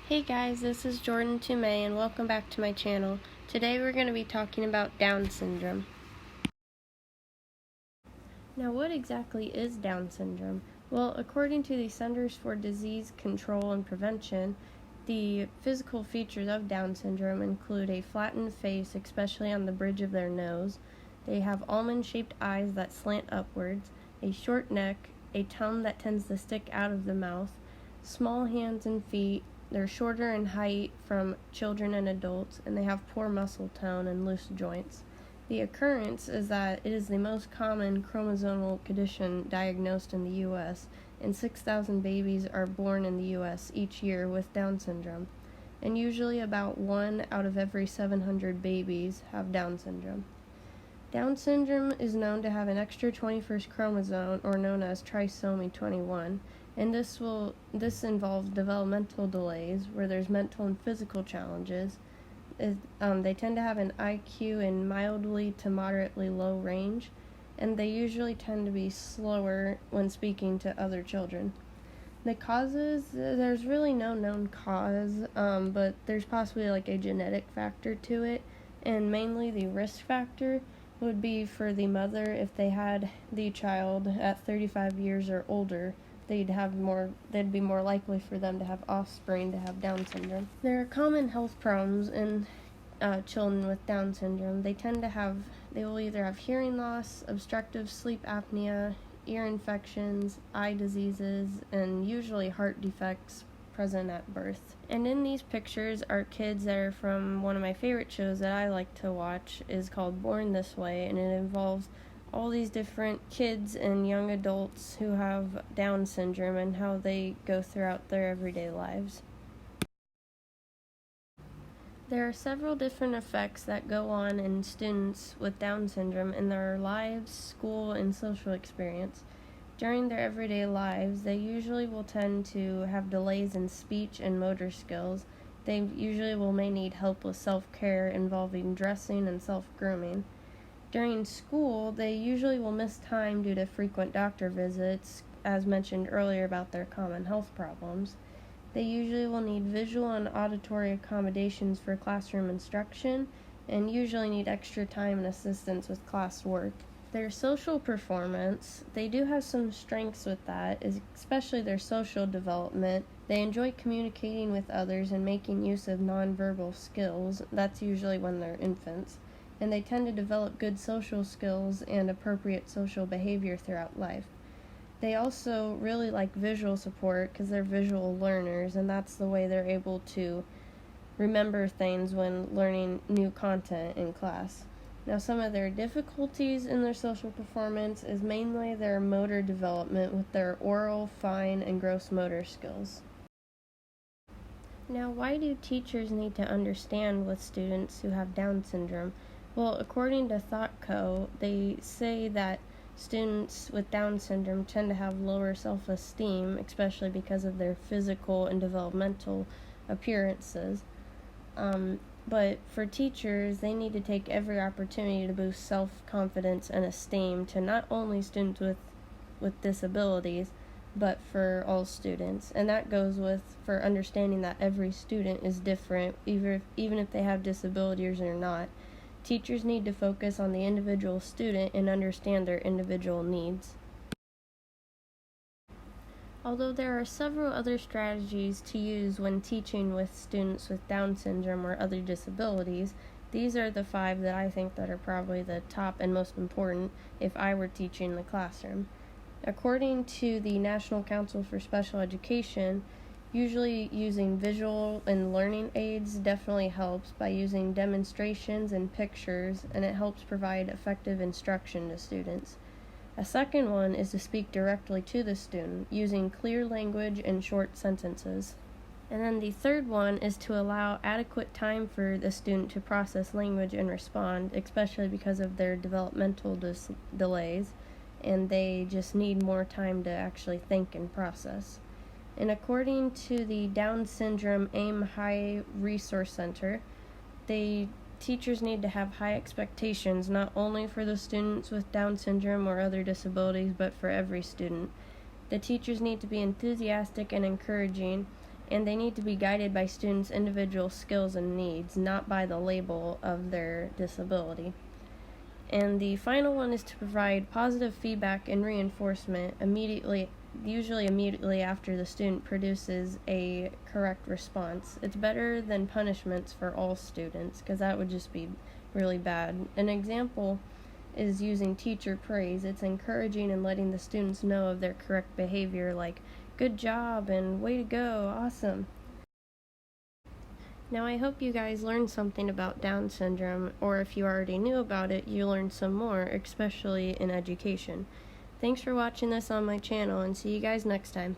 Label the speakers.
Speaker 1: Hey guys, this is Jordan Tomei and welcome back to my channel. Today we're going to be talking about Down syndrome. Now, what exactly is Down syndrome? Well, according to the Centers for Disease Control and Prevention, the physical features of Down syndrome include a flattened face, especially on the bridge of their nose. They have almond-shaped eyes that slant upwards, a short neck, a tongue that tends to stick out of the mouth, small hands and feet. They're shorter in height from children and adults, and they have poor muscle tone and loose joints. The occurrence is that it is the most common chromosomal condition diagnosed in the U.S., and 6,000 babies are born in the U.S. each year with Down syndrome, and usually about 1 out of every 700 babies have Down syndrome. Down syndrome is known to have an extra 21st chromosome, or known as trisomy 21, and this involves developmental delays where there's mental and physical challenges. They tend to have an IQ in mildly to moderately low range, and they usually tend to be slower when speaking to other children. The causes, there's really no known cause, but there's possibly like a genetic factor to it, and mainly the risk factor would be for the mother. If they had the child at 35 years or older, they'd be more likely for them to have offspring to have Down syndrome. There are common health problems in children with Down syndrome. They will either have hearing loss, obstructive sleep apnea, ear infections, eye diseases, and usually heart defects present at birth. And in these pictures are kids that are from one of my favorite shows that I like to watch, is called Born This Way, and it involves all these different kids and young adults who have Down syndrome and how they go throughout their everyday lives. There are several different effects that go on in students with Down syndrome in their lives, school, and social experience. During their everyday lives, they usually will tend to have delays in speech and motor skills. They usually may need help with self-care involving dressing and self-grooming. During school, they usually will miss time due to frequent doctor visits, as mentioned earlier about their common health problems. They usually will need visual and auditory accommodations for classroom instruction, and usually need extra time and assistance with classwork. Their social performance, they do have some strengths with that, especially their social development. They enjoy communicating with others and making use of nonverbal skills. That's usually when they're infants. And they tend to develop good social skills and appropriate social behavior throughout life. They also really like visual support because they're visual learners, and that's the way they're able to remember things when learning new content in class. Now, some of their difficulties in their social performance is mainly their motor development with their oral, fine, and gross motor skills. Now, why do teachers need to understand with students who have Down syndrome? Well, according to ThoughtCo, they say that students with Down syndrome tend to have lower self-esteem, especially because of their physical and developmental appearances. But for teachers, they need to take every opportunity to boost self-confidence and esteem to not only students with disabilities, but for all students. And that goes for understanding that every student is different, even if they have disabilities or not. Teachers need to focus on the individual student and understand their individual needs. Although there are several other strategies to use when teaching with students with Down syndrome or other disabilities, these are the 5 that I think that are probably the top and most important if I were teaching in the classroom. According to the National Council for Special Education, usually using visual and learning aids definitely helps by using demonstrations and pictures, and it helps provide effective instruction to students. A second one is to speak directly to the student, using clear language and short sentences. And then the third one is to allow adequate time for the student to process language and respond, especially because of their developmental delays, and they just need more time to actually think and process. And according to the Down Syndrome AIM High Resource Center, teachers need to have high expectations not only for the students with Down syndrome or other disabilities, but for every student. The teachers need to be enthusiastic and encouraging, and they need to be guided by students' individual skills and needs, not by the label of their disability. And the final one is to provide positive feedback and reinforcement usually immediately after the student produces a correct response. It's better than punishments for all students, because that would just be really bad. An example is using teacher praise. It's encouraging and letting the students know of their correct behavior, like good job and way to go, awesome. Now I hope you guys learned something about Down syndrome, or if you already knew about it, you learned some more, especially in education. Thanks for watching this on my channel, and see you guys next time.